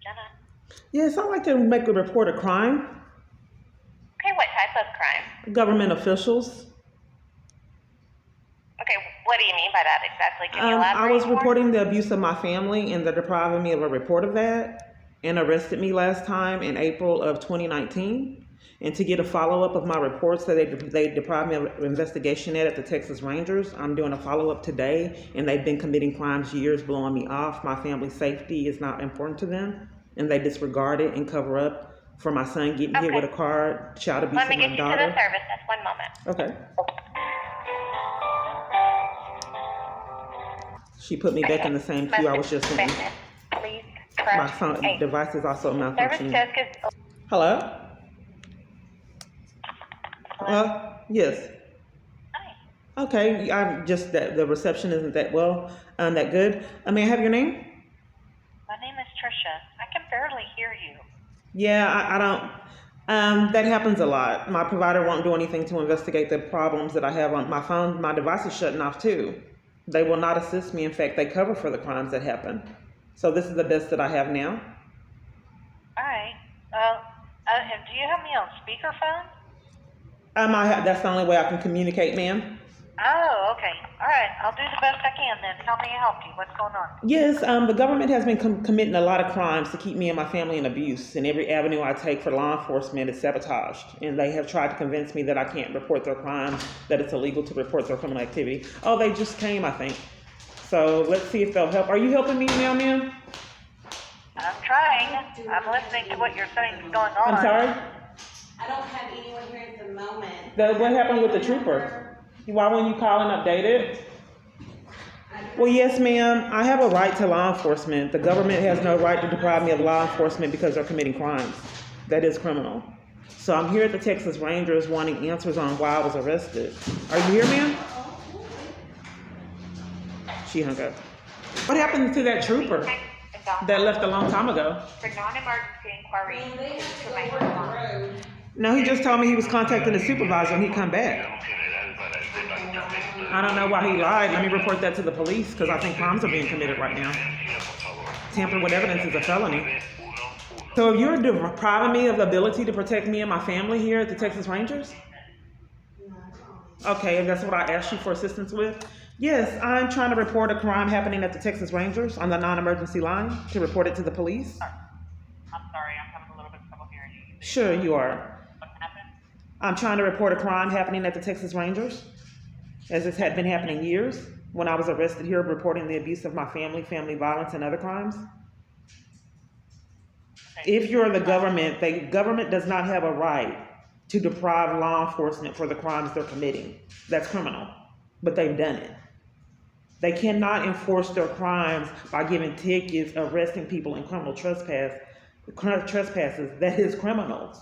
Jenna. Yes, I'd like to make a report of crime. Okay, what type of crime? Government officials. Okay, what do you mean by that exactly? Can you I elaborate was more? reporting the abuse of my family, and they're depriving me of a report of that, and arrested me last time in April of 2019. And to get a follow-up of my reports that they deprived me of investigation at the Texas Rangers, I'm doing a follow-up today, and they've been committing crimes years, blowing me off. My family's safety is not important to them, and they disregard it and cover up for my son getting hit with a car, child abuse Let me of get my you to the daughter. service desk. 1 moment. Okay. She put me back in the same queue I was just in. Please My press phone 8. device is also Service malfunctioning. desk is... Hello? Hello? Yes. Hi. Okay, I'm just that the reception isn't that that good. May I have your name? My name is Trisha. I can barely hear you. Yeah, I don't. That happens a lot. My provider won't do anything to investigate the problems that I have on my phone. My device is shutting off too. They will not assist me. In fact, they cover for the crimes that happen. So this is the best that I have now. All right. And do you have me on speakerphone? That's the only way I can communicate, ma'am. Oh, okay. All right. I'll do the best I can then. Tell me how help you. What's going on? Yes, the government has been committing a lot of crimes to keep me and my family in abuse, and every avenue I take for law enforcement is sabotaged. And they have tried to convince me that I can't report their crimes, that it's illegal to report their criminal activity. Oh, they just came, I think. So let's see if they'll help. Are you helping me now, ma'am? I'm trying. I'm listening to what you're saying is going on. I'm sorry? I don't have anyone here at the moment. What happened with the trooper? Why won't you call and update it? Well, yes, ma'am. I have a right to law enforcement. The government has no right to deprive me of law enforcement because they're committing crimes. That is criminal. So I'm here at the Texas Rangers wanting answers on why I was arrested. Are you here, ma'am? She hung up. What happened to that trooper that left a long time ago? For non-emergency inquiry, And they have to to make go the work line. the road. No, he just told me he was contacting the supervisor and he'd come back. I don't know why he lied. Let me report that to the police because I think crimes are being committed right now. Tampering with evidence is a felony. So if you're depriving me of the ability to protect me and my family here at the Texas Rangers? Okay, and that's what I asked you for assistance with? Yes, I'm trying to report a crime happening at the Texas Rangers on the non-emergency line to report it to the police. I'm sorry, I'm having a little bit of trouble hearing you. Sure, you are. What happened? I'm trying to report a crime happening at the Texas Rangers, as this had been happening years when I was arrested here reporting the abuse of my family, family violence, and other crimes. Okay. If you're the government does not have a right to deprive law enforcement for the crimes they're committing. That's criminal, but they've done it. They cannot enforce their crimes by giving tickets, arresting people in criminal trespasses. That is criminals.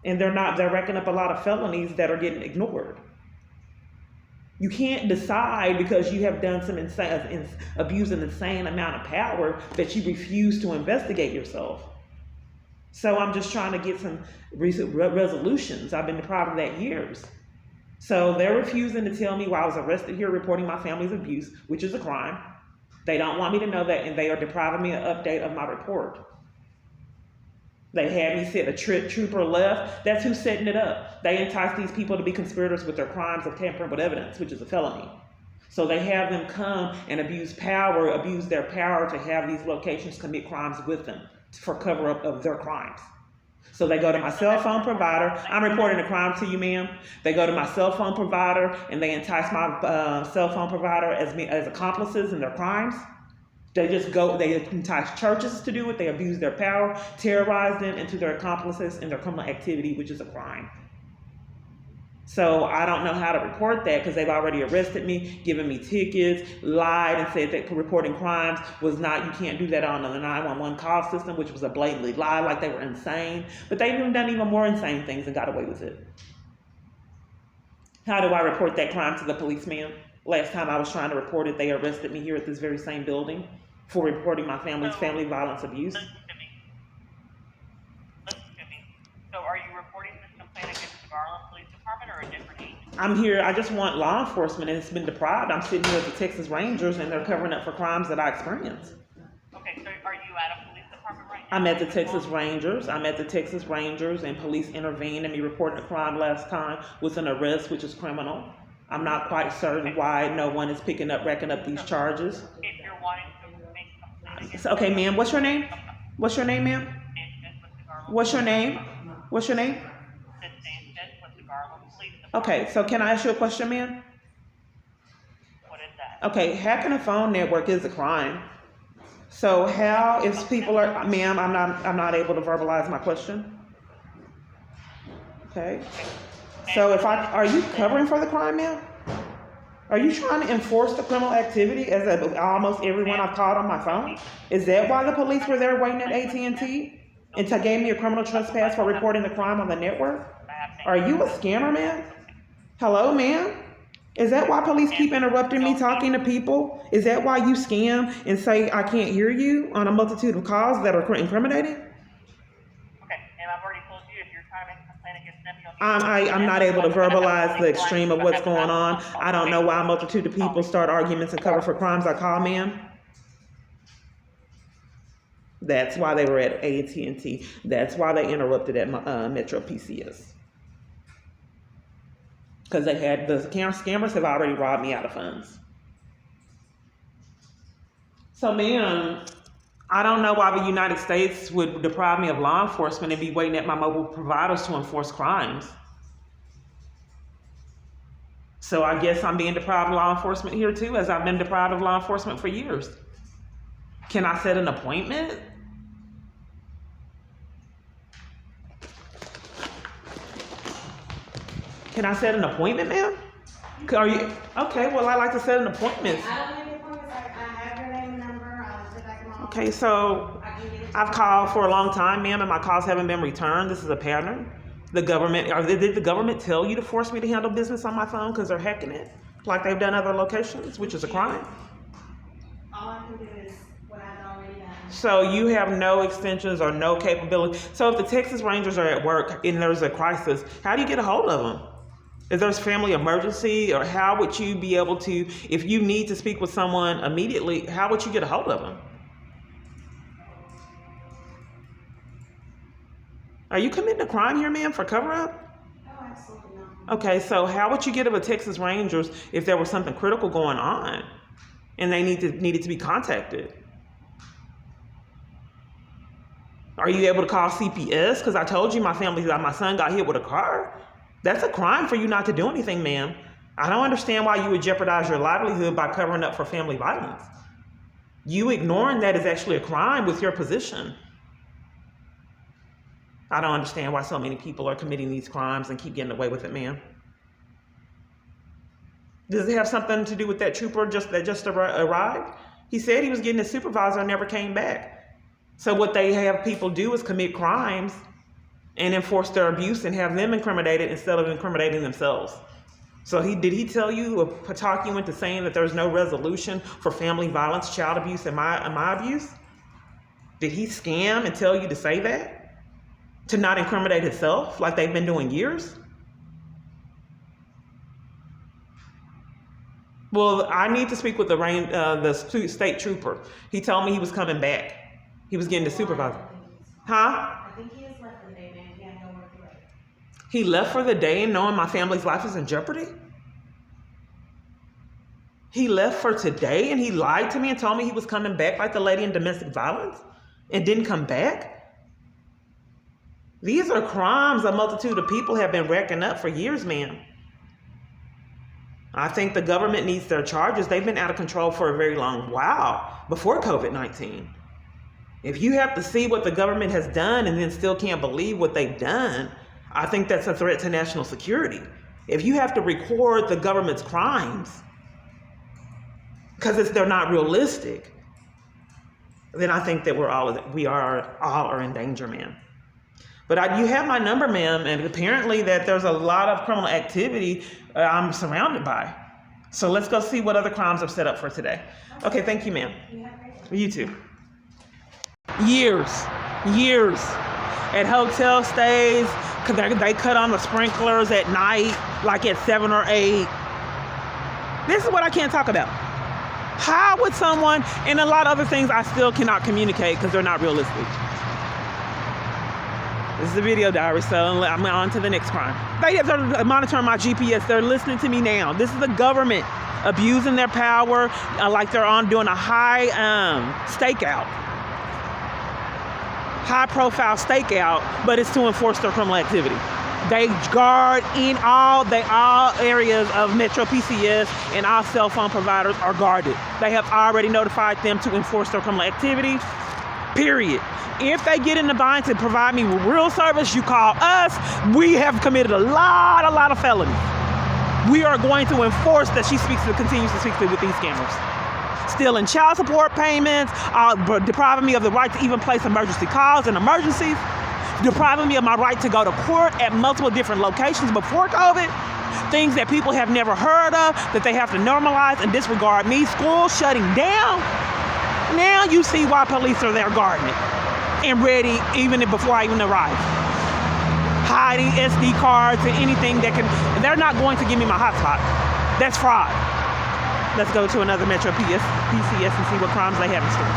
And they're racking up a lot of felonies that are getting ignored. You can't decide because you have done some abuse an insane amount of power that you refuse to investigate yourself. So I'm just trying to get some resolutions. I've been deprived of that years. So they're refusing to tell me why I was arrested here reporting my family's abuse, which is a crime. They don't want me to know that, and they are depriving me of an update of my report. They had me said a trooper left. That's who's setting it up. They entice these people to be conspirators with their crimes of tampering with evidence, which is a felony. So they have them come and abuse their power to have these locations commit crimes with them for cover up of their crimes. So they go to my cell phone provider. I'm reporting a crime to you, ma'am. They go to my cell phone provider and they entice my cell phone provider as accomplices in their crimes. They entice churches to do it. They abuse their power, terrorize them into their accomplices in their criminal activity, which is a crime. So I don't know how to report that because they've already arrested me, given me tickets, lied and said that reporting crimes was not, you can't do that on the 911 call system, which was a blatantly lie, like they were insane. But they've done even more insane things and got away with it. How do I report that crime to the policeman? Last time I was trying to report it, they arrested me here at this very same building for reporting my family's family violence abuse. Listen to me. So are you reporting this complaint against the Garland Police Department or a different agency? I'm here, I just want law enforcement and it's been deprived. I'm sitting here at the Texas Rangers and they're covering up for crimes that I experienced. Okay, so are you at a police department right I'm at the Texas Rangers. And police intervened in me reporting a crime last time with an arrest, which is criminal. I'm not quite certain why no one is racking up these charges. If you're wanting to make complaint So, okay, ma'am, what's your name? What's your name, ma'am? Sanchez with the Garland, What's your name? What's your name? Sid Sanchez with the Garland Police Department. Okay, so can I ask you a question, ma'am? What is that? Okay, hacking a phone network is a crime. So how, if people are, ma'am, I'm not able to verbalize my question. Okay. So are you covering for the crime, ma'am? Are you trying to enforce the criminal activity as almost everyone I've called on my phone? Is that why the police were there waiting at AT&T and gave me a criminal trespass for reporting the crime on the network? Are you a scammer, ma'am? Hello, ma'am? Is that why police keep interrupting me talking to people? Is that why you scam and say I can't hear you on a multitude of calls that are incriminating? Okay, and I've already told you if you're trying to make a complaint against them, you'll I'm not able to verbalize the extreme of what's going on. I don't know why a multitude of people start arguments and cover for crimes I call, ma'am. That's why they were at AT&T. That's why they interrupted at Metro PCS. Because the scammers have already robbed me out of funds. So, ma'am, I don't know why the United States would deprive me of law enforcement and be waiting at my mobile providers to enforce crimes. So I guess I'm being deprived of law enforcement here too, as I've been deprived of law enforcement for years. Can I set an appointment? Can I set an appointment, ma'am? Are you okay? Well, I like to set an appointment. I don't have any appointments. I have your name and number. I'll sit back in my office. Okay, so I can get it. I've called for a long time, ma'am, and my calls haven't been returned. This is a pattern. Did the government tell you to force me to handle business on my phone because they're hacking it, like they've done other locations, which is a crime? All I can do is what I've already done. So you have no extensions or no capability. So if the Texas Rangers are at work and there's a crisis, how do you get a hold of them? If there's family emergency, or how would you be able to, if you need to speak with someone immediately, how would you get a hold of them? Are you committing a crime here, ma'am, for cover-up? Oh, absolutely not. Okay, so how would you get of a Texas Rangers if there was something critical going on and they needed to be contacted? Are you able to call CPS? Because I told you my son got hit with a car. That's a crime for you not to do anything, ma'am. I don't understand why you would jeopardize your livelihood by covering up for family violence. You ignoring that is actually a crime with your position. I don't understand why so many people are committing these crimes and keep getting away with it, ma'am. Does it have something to do with that trooper that just arrived? He said he was getting his supervisor and never came back. So what they have people do is commit crimes and enforce their abuse and have them incriminated instead of incriminating themselves. So did he tell you or talk you into saying that there's no resolution for family violence, child abuse, and my abuse? Did he scam and tell you to say that? To not incriminate himself like they've been doing years? Well, I need to speak with the state trooper. He told me he was coming back. He was getting the supervisor. Huh? I think he has left for the day, man. He had nowhere to go. He left for the day knowing my family's life is in jeopardy? He left for today and he lied to me and told me he was coming back like the lady in domestic violence and didn't come back? These are crimes a multitude of people have been racking up for years, ma'am. I think the government needs their charges. They've been out of control for a very long while before COVID-19. If you have to see what the government has done and then still can't believe what they've done, I think that's a threat to national security. If you have to record the government's crimes because they're not realistic, then I think that we are in danger, ma'am. But you have my number, ma'am, and apparently that there's a lot of criminal activity I'm surrounded by. So let's go see what other crimes I've set up for today. Okay, thank you, ma'am. You have a great day. You too. Years at hotel stays, because they cut on the sprinklers at night, like at 7 or 8. This is what I can't talk about. How would someone, and a lot of other things I still cannot communicate because they're not realistic. This is a video diary, so I'm on to the next crime. They're monitoring my GPS. They're listening to me now. This is the government abusing their power, like they're doing a high stakeout, high-profile stakeout, but it's to enforce their criminal activity. They guard in all areas of Metro PCS, and all cell phone providers are guarded. They have already notified them to enforce their criminal activity, period. If they get in the bind to provide me with real service, you call us. We have committed a lot of felonies. We are going to enforce that she continues to speak with these scammers. Stealing child support payments, depriving me of the right to even place emergency calls in emergencies, depriving me of my right to go to court at multiple different locations before COVID, things that people have never heard of, that they have to normalize and disregard me, school shutting down. Now you see why police are there guarding it and ready even before I even arrive. Hiding SD cards and anything that can, they're not going to give me my hotspot. That's fraud. Let's go to another Metro PCS and see what crimes they have in store.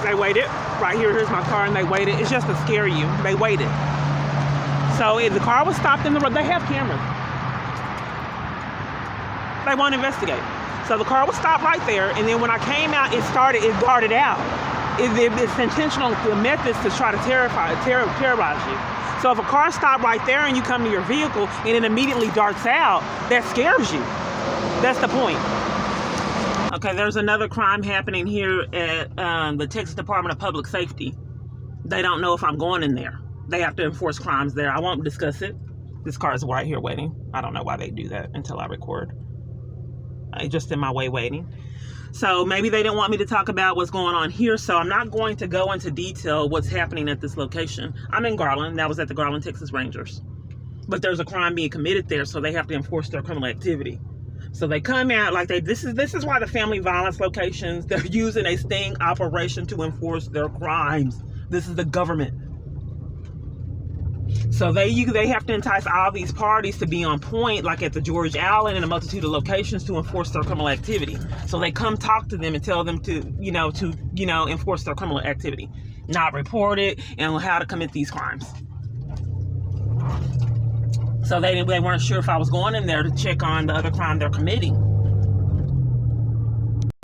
They waited. Right here, here's my car, and they waited. It's just to scare you. They waited. So if the car was stopped in the road, they have cameras. They won't investigate. So the car was stopped right there, and then when I came out, it guarded out. It's intentional methods to try to terrorize you. So if a car stopped right there and you come to your vehicle and it immediately darts out, that scares you. That's the point. Okay, there's another crime happening here at the Texas Department of Public Safety. They don't know if I'm going in there. They have to enforce crimes there. I won't discuss it. This car is right here waiting. I don't know why they do that until I record. I'm just in my way waiting. So maybe they didn't want me to talk about what's going on here, so I'm not going to go into detail what's happening at this location. I'm in Garland. That was at the Garland, Texas Rangers. But there's a crime being committed there, so they have to enforce their criminal activity. So they come out like this is why the family violence locations, they're using a sting operation to enforce their crimes. This is the government. So they have to entice all these parties to be on point, like at the George Allen and a multitude of locations, to enforce their criminal activity. So they come talk to them and tell them to enforce their criminal activity, not report it, and how to commit these crimes. So they weren't sure if I was going in there to check on the other crime they're committing.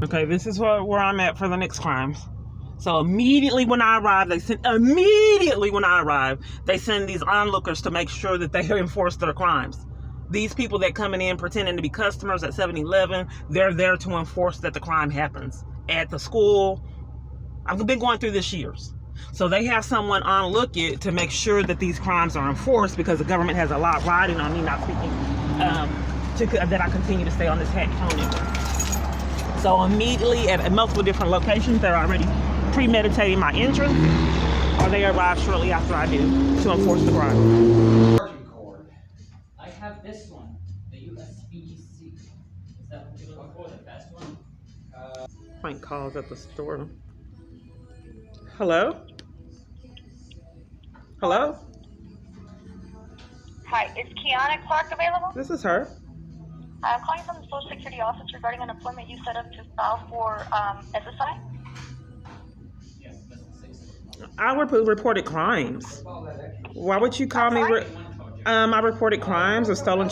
Okay, this is where I'm at for the next crimes. So immediately when I arrive, they send these onlookers to make sure that they enforce their crimes. These people that coming in pretending to be customers at 7-Eleven, they're there to enforce that the crime happens at the school. I've been going through this years. So they have someone on lookout to make sure that these crimes are enforced, because the government has a lot riding on me not speaking, that I continue to stay on this phone number. So immediately at multiple different locations, they're already premeditating my entrance, or they arrive shortly after I do to enforce the crime. Charging cord. I have this one, the USB-C. Is that what you're looking for, the best one? Prank calls at the store. Hello? Hello? Hi, is Kiana Clark available? This is her. I'm calling from the Social Security office regarding an appointment you set up to file for SSI. Yes, that's the 6th. I reported crimes. Why would you call me? I reported crimes of stolen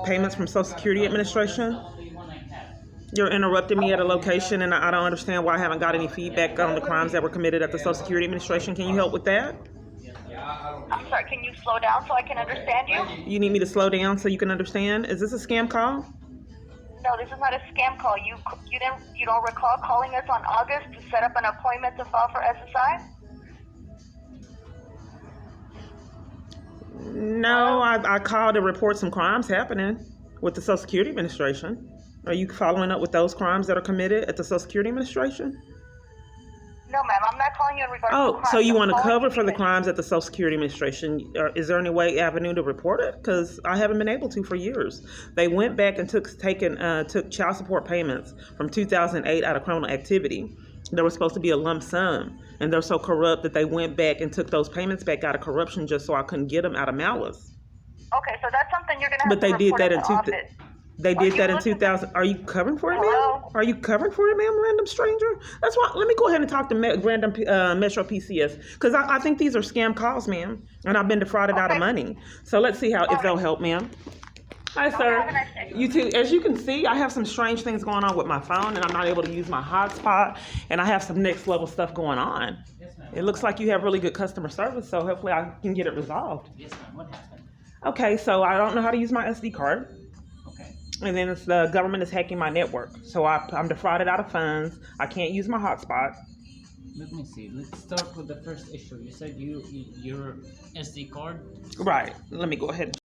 payments from Social Security Administration. The only one I have. You're interrupting me at a location, and I don't understand why I haven't got any feedback on the crimes that were committed at the Social Security Administration. Can you help with that? I'm sorry, can you slow down so I can understand you? You need me to slow down so you can understand? Is this a scam call? No, this is not a scam call. You don't recall calling us on August to set up an appointment to file for SSI? No, I called to report some crimes happening with the Social Security Administration. Are you following up with those crimes that are committed at the Social Security Administration? No, ma'am, I'm not calling you in regards to crimes. So you I'm want to calling cover you for the because- crimes at the Social Security Administration? Is there any avenue to report it? Because I haven't been able to for years. They went back and took child support payments from 2008 out of criminal activity. There was supposed to be a lump sum, and they're so corrupt that they went back and took those payments back out of corruption just so I couldn't get them out of malice. Okay, so that's something you're going to have But to they did report that at in the office. They Are did you that in looking- 2000. Are you covering for it, ma'am? Hello? Are you covering for it, ma'am, random stranger? That's why. Let me go ahead and talk to random Metro PCS because I think these are scam calls, ma'am, and I've been defrauded out of Okay. money. So let's see if they'll help, ma'am. Hi, sir. have a nice day. You too. As you can see, I have some strange things going on with my phone, and I'm not able to use my hotspot, and I have some next level stuff going on. Yes, ma'am. It looks like you have really good customer service, so hopefully I can get it resolved. Yes, ma'am. What happened? Okay, so I don't know how to use my SD card. Okay. And then it's the government is hacking my network. So I'm defrauded out of funds. I can't use my hotspot. Let me see. Let's start with the first issue. You said your SD card. Right. Let me go ahead.